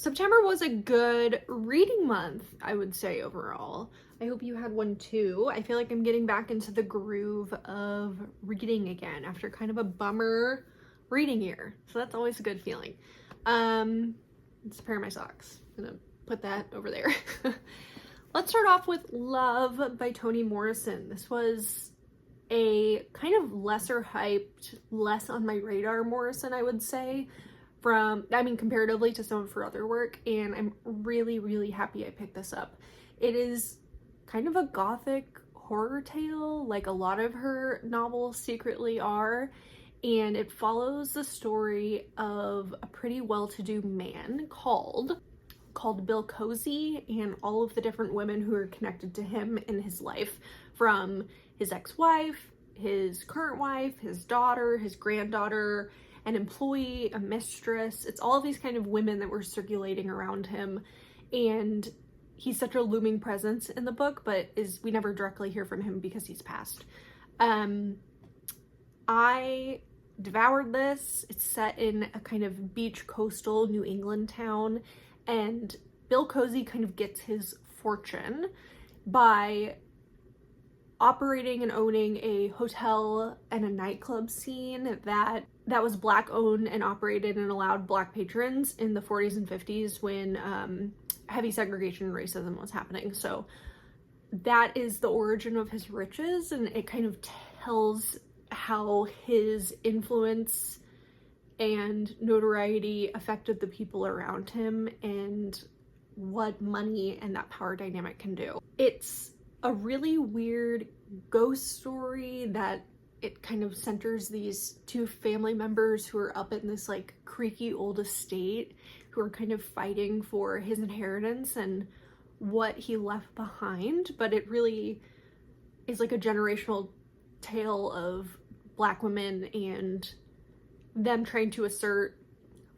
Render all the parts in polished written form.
September was a good reading month, I would say, overall. I hope you had one too. I feel like I'm getting back into the groove of reading again after kind of a bummer reading year. So that's always a good feeling. Let's a pair of my socks. I'm gonna put that over there. Let's start off with Love by Toni Morrison. This was a kind of lesser hyped, less on my radar Morrison, I would say, comparatively to some of her other work, and I'm really happy I picked this up. It is kind of a gothic horror tale, like a lot of her novels secretly are, and it follows the story of a pretty well-to-do man called Bill Cozy, and all of the different women who are connected to him in his life, from his ex-wife, his current wife, his daughter, his granddaughter, an employee, a mistress. It's all of these kind of women that were circulating around him, and he's such a looming presence in the book, but we never directly hear from him because he's passed. I devoured this. It's set in a kind of beach coastal New England town, and Bill Cozy kind of gets his fortune by operating and owning a hotel and a nightclub scene that was Black owned and operated and allowed Black patrons in the 40s and 50s when heavy segregation and racism was happening. So that is the origin of his riches, and it kind of tells how his influence and notoriety affected the people around him and what money and that power dynamic can do. It's a really weird ghost story that it kind of centers these two family members who are up in this like creaky old estate who are kind of fighting for his inheritance and what he left behind, but it really is like a generational tale of Black women and them trying to assert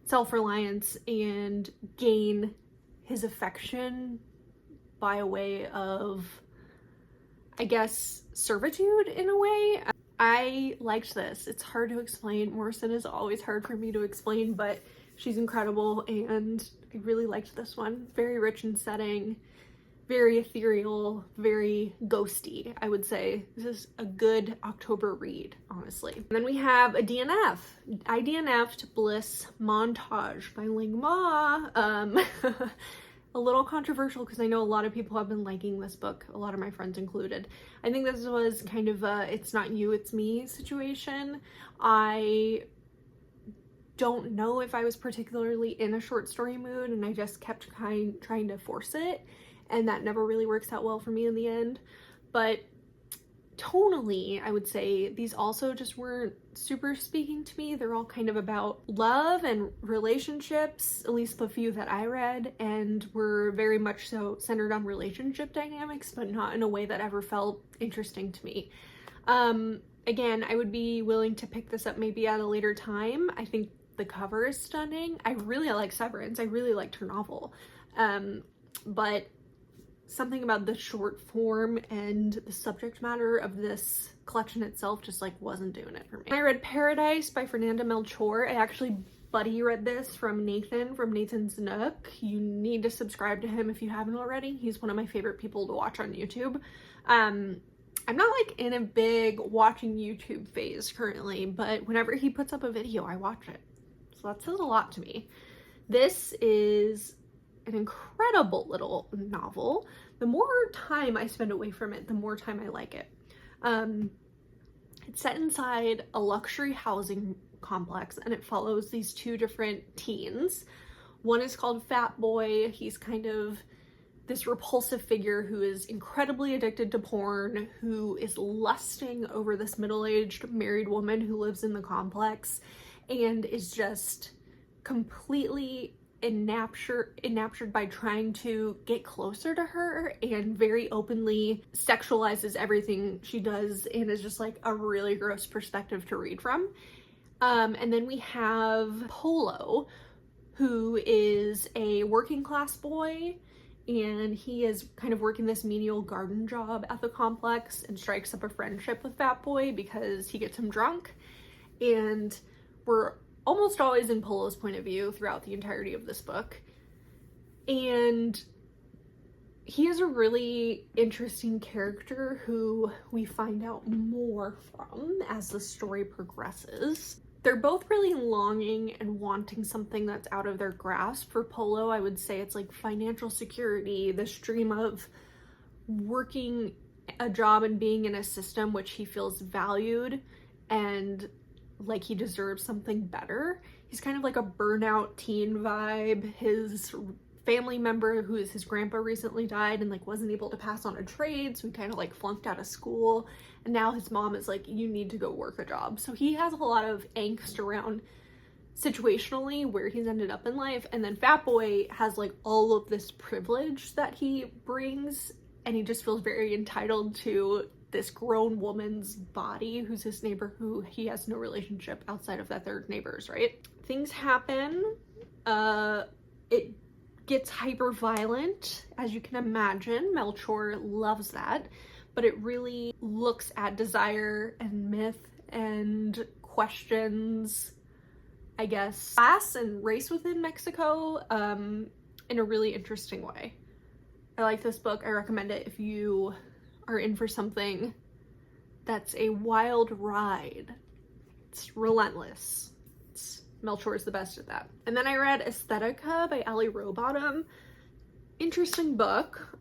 self-reliance and gain his affection by a way of, I guess, servitude in a way. I liked this. It's hard to explain. Morrison is always hard for me to explain, but she's incredible, and I really liked this one. Very rich in setting, very ethereal, very ghosty, I would say. This is a good October read, honestly. And then we have a DNF. I DNF'd Bliss Montage by Ling Ma. A little controversial because I know a lot of people have been liking this book, a lot of my friends included. I think this was kind of a it's not you, it's me situation. I don't know if I was particularly in a short story mood, and I just kept trying to force it, and that never really works out well for me in the end. But tonally, I would say these also just weren't super speaking to me. They're all kind of about love and relationships, at least the few that I read, and were very much so centered on relationship dynamics, but not in a way that ever felt interesting to me. Again, I would be willing to pick this up maybe at a later time. I think the cover is stunning. I really like Severance. I really liked her novel. But something about the short form and the subject matter of this collection itself just like wasn't doing it for me. I read Paradise by Fernanda Melchor. I actually buddy read this from Nathan from Nathan's Nook. You need to subscribe to him if you haven't already. He's one of my favorite people to watch on YouTube. I'm not like in a big watching YouTube phase currently, but whenever he puts up a video, I watch it. So that says a lot to me. This is an incredible little novel. The more time I spend away from it, the more time I like it. It's set inside a luxury housing complex, and it follows these two different teens. One is called Fat Boy. He's kind of this repulsive figure who is incredibly addicted to porn, who is lusting over this middle-aged married woman who lives in the complex, and is just completely enraptured by trying to get closer to her, and very openly sexualizes everything she does, and is just like a really gross perspective to read from. And then we have Polo, who is a working class boy, and he is kind of working this menial garden job at the complex and strikes up a friendship with Fat Boy because he gets him drunk. And we're almost always in Polo's point of view throughout the entirety of this book. And he is a really interesting character who we find out more from as the story progresses. They're both really longing and wanting something that's out of their grasp. For Polo, I would say it's like financial security, this dream of working a job and being in a system which he feels valued and like he deserves something better. He's kind of like a burnout teen vibe. His family member, who is his grandpa, recently died and like wasn't able to pass on a trade, so he kind of like flunked out of school, and now his mom is like, you need to go work a job. So he has a lot of angst around situationally where he's ended up in life. And then Fat Boy has like all of this privilege that he brings, and he just feels very entitled to this grown woman's body who's his neighbor, who he has no relationship outside of that they're neighbors, right? Things happen. It gets hyper violent, as you can imagine. Melchor loves that, but it really looks at desire and myth and questions, I guess, class and race within Mexico in a really interesting way. I like this book. I recommend it if you are in for something that's a wild ride. It's relentless. Melchor is the best at that. And then I read Aesthetica by Ali Rowbottom. Interesting book.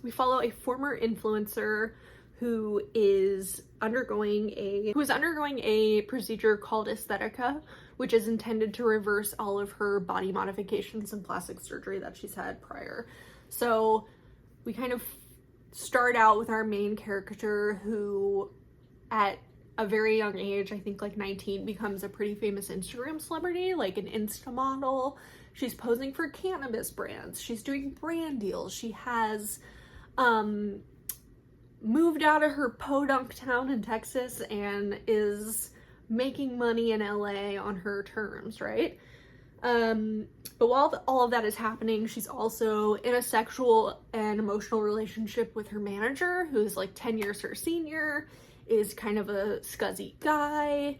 We follow a former influencer who is undergoing a procedure called Aesthetica, which is intended to reverse all of her body modifications and plastic surgery that she's had prior. So we kind of start out with our main character who at a very young age, I think like 19, becomes a pretty famous Instagram celebrity, like an Insta model. She's posing for cannabis brands. She's doing brand deals. She has moved out of her podunk town in Texas and is making money in LA on her terms, right? But while all of that is happening, she's also in a sexual and emotional relationship with her manager, who's like 10 years her senior, is kind of a scuzzy guy,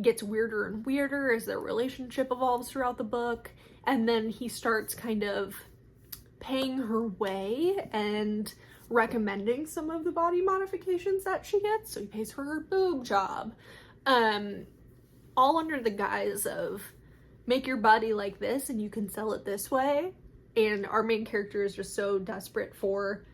gets weirder and weirder as their relationship evolves throughout the book, and then he starts kind of paying her way and recommending some of the body modifications that she gets. So he pays for her boob job, all under the guise of make your body like this and you can sell it this way. And our main character is just so desperate for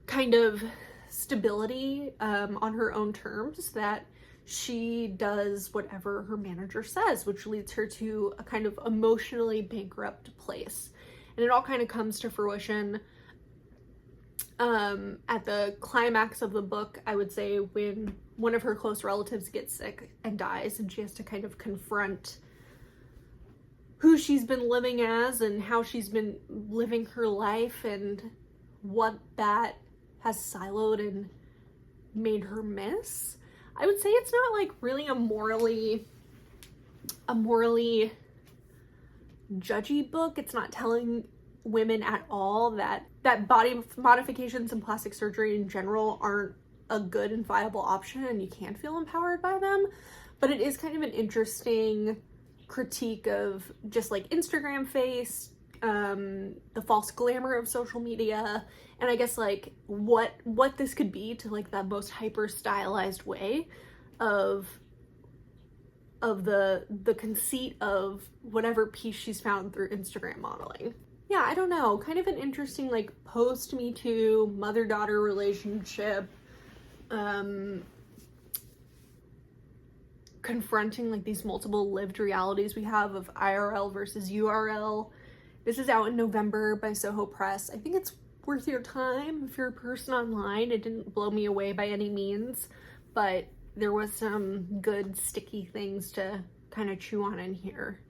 kind of stability on her own terms that she does whatever her manager says, which leads her to a kind of emotionally bankrupt place. And it all kind of comes to fruition at the climax of the book, I would say, when one of her close relatives gets sick and dies, and she has to kind of confront who she's been living as and how she's been living her life and what that has siloed and made her miss. I would say it's not like really a morally judgy book. It's not telling women at all that body modifications and plastic surgery in general aren't a good and viable option and you can feel empowered by them. But it is kind of an interesting critique of just like Instagram face, the false glamour of social media, and I guess like what this could be to like the most hyper stylized way of the conceit of whatever piece she's found through Instagram modeling. Yeah, I don't know, kind of an interesting like post Me Too mother-daughter relationship, confronting like these multiple lived realities we have of IRL versus URL. This is out in November by Soho Press. I think it's worth your time if you're a person online. It didn't blow me away by any means, but there was some good sticky things to kind of chew on in here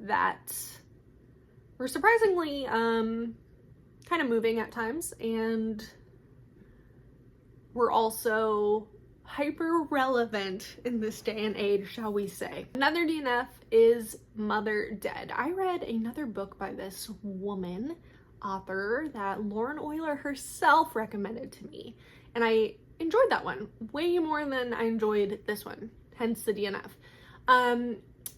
that were surprisingly kind of moving at times, and were also hyper relevant in this day and age, shall we say. Another DNF is Mother Dead. I read another book by this woman author that Lauren Euler herself recommended to me, and I enjoyed that one way more than I enjoyed this one, hence the DNF.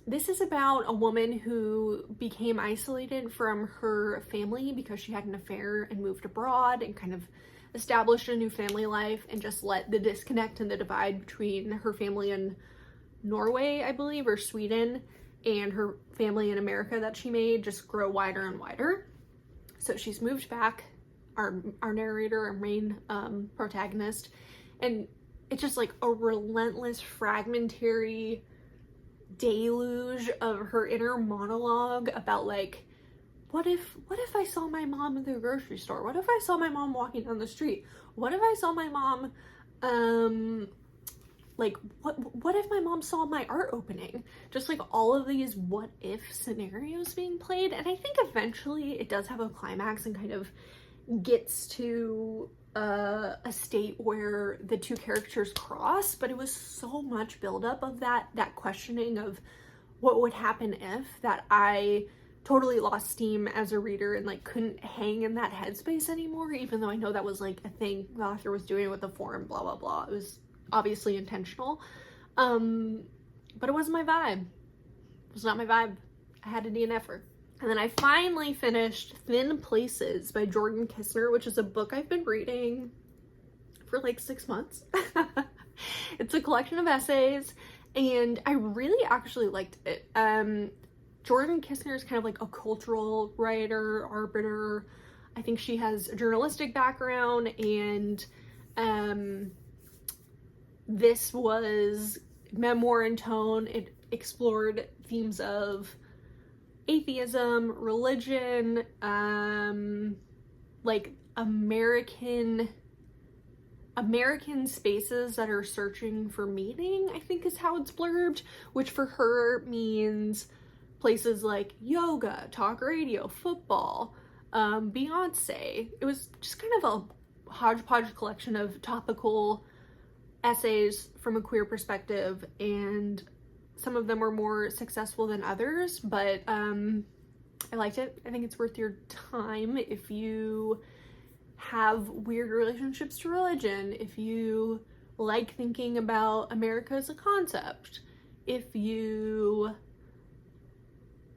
This is about a woman who became isolated from her family because she had an affair and moved abroad and kind of established a new family life, and just let the disconnect and the divide between her family in Norway, I believe, or Sweden, and her family in America that she made just grow wider and wider. So she's moved back, our narrator, our main protagonist, and it's just like a relentless fragmentary deluge of her inner monologue about like, what if I saw my mom in the grocery store? What if I saw my mom walking down the street? What if I saw my mom like what if my mom saw my art opening? Just like all of these what if scenarios being played. And I think eventually it does have a climax and kind of gets to a state where the two characters cross, but it was so much buildup of that questioning of what would happen if, that I totally lost steam as a reader and like couldn't hang in that headspace anymore, even though I know that was like a thing the author was doing with the form, blah blah blah. It was obviously intentional, but it wasn't my vibe. It was not my vibe. I had to DNF. And then I finally finished Thin Places by Jordan Kistner, which is a book I've been reading for like 6 months. It's a collection of essays, and I really actually liked it. Jordan Kistner is kind of like a cultural writer, arbiter. I think she has a journalistic background, and this was memoir in tone. It explored themes of atheism, religion, like American spaces that are searching for meaning, I think is how it's blurbed, which for her means places like yoga, talk radio, football, Beyonce. It was just kind of a hodgepodge collection of topical essays from a queer perspective, and some of them were more successful than others, but I liked it. I think it's worth your time if you have weird relationships to religion, if you like thinking about America as a concept, if you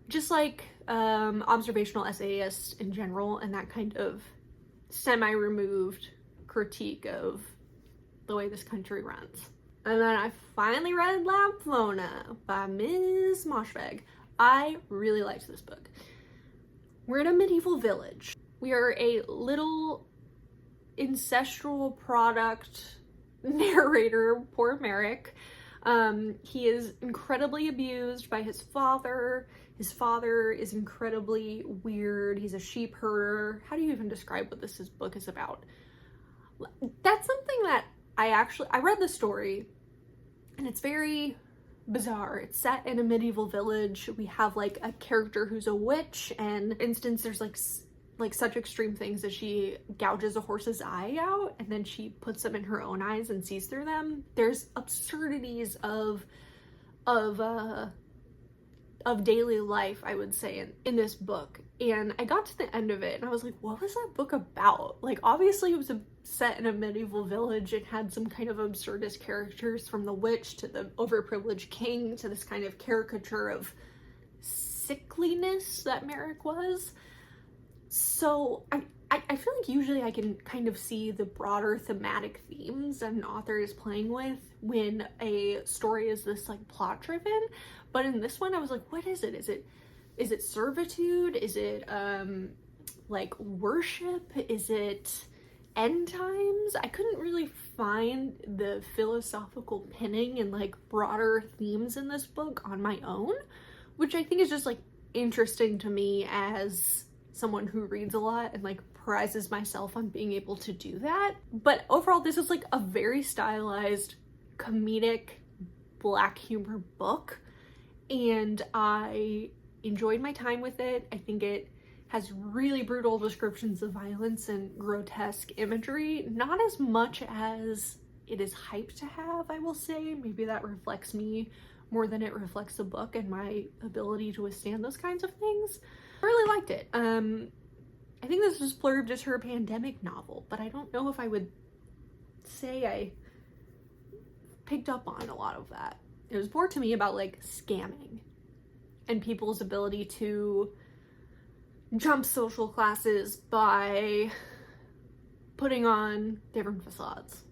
just like observational essayists in general and that kind of semi-removed critique of the way this country runs. And then I finally read La Plona by Ms. Moshfegh. I really liked this book. We're in a medieval village. We are a little ancestral product narrator, poor Merrick. He is incredibly abused by his father. His father is incredibly weird. He's a sheep herder. How do you even describe what this book is about? That's something that I read the story, and it's very bizarre. It's set in a medieval village. We have like a character who's a witch, and for instance, there's like such extreme things as she gouges a horse's eye out and then she puts them in her own eyes and sees through them. There's absurdities of daily life, I would say, in this book. And I got to the end of it and I was like, what was that book about? Like, obviously it was set in a medieval village. It had some kind of absurdist characters, from the witch to the overprivileged king to this kind of caricature of sickliness that Merrick was. So I feel like usually I can kind of see the broader thematic themes that an author is playing with when a story is this like plot driven. But in this one I was like, what is it? Is it servitude? Is it like worship? Is it end times? I couldn't really find the philosophical pinning and like broader themes in this book on my own, which I think is just like interesting to me as someone who reads a lot and like prizes myself on being able to do that. But overall, this is like a very stylized, comedic, black humor book, and I enjoyed my time with it. I think it has really brutal descriptions of violence and grotesque imagery, not as much as it is hyped to have, I will say. Maybe that reflects me more than it reflects the book and my ability to withstand those kinds of things. I really liked it. I think this was blurbed as her pandemic novel, but I don't know if I would say I picked up on a lot of that. It was more to me about like scamming and people's ability to jump social classes by putting on different facades.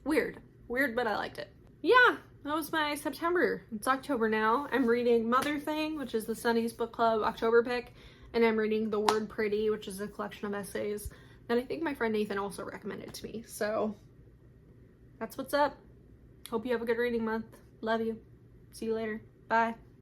Weird, but I liked it. Yeah, that was my September. It's October now. I'm reading Mother Thing, which is the Sunny's Book Club October pick, and I'm reading The Word Pretty, which is a collection of essays that I think my friend Nathan also recommended to me. So that's what's up. Hope you have a good reading month. Love you. See you later. Bye.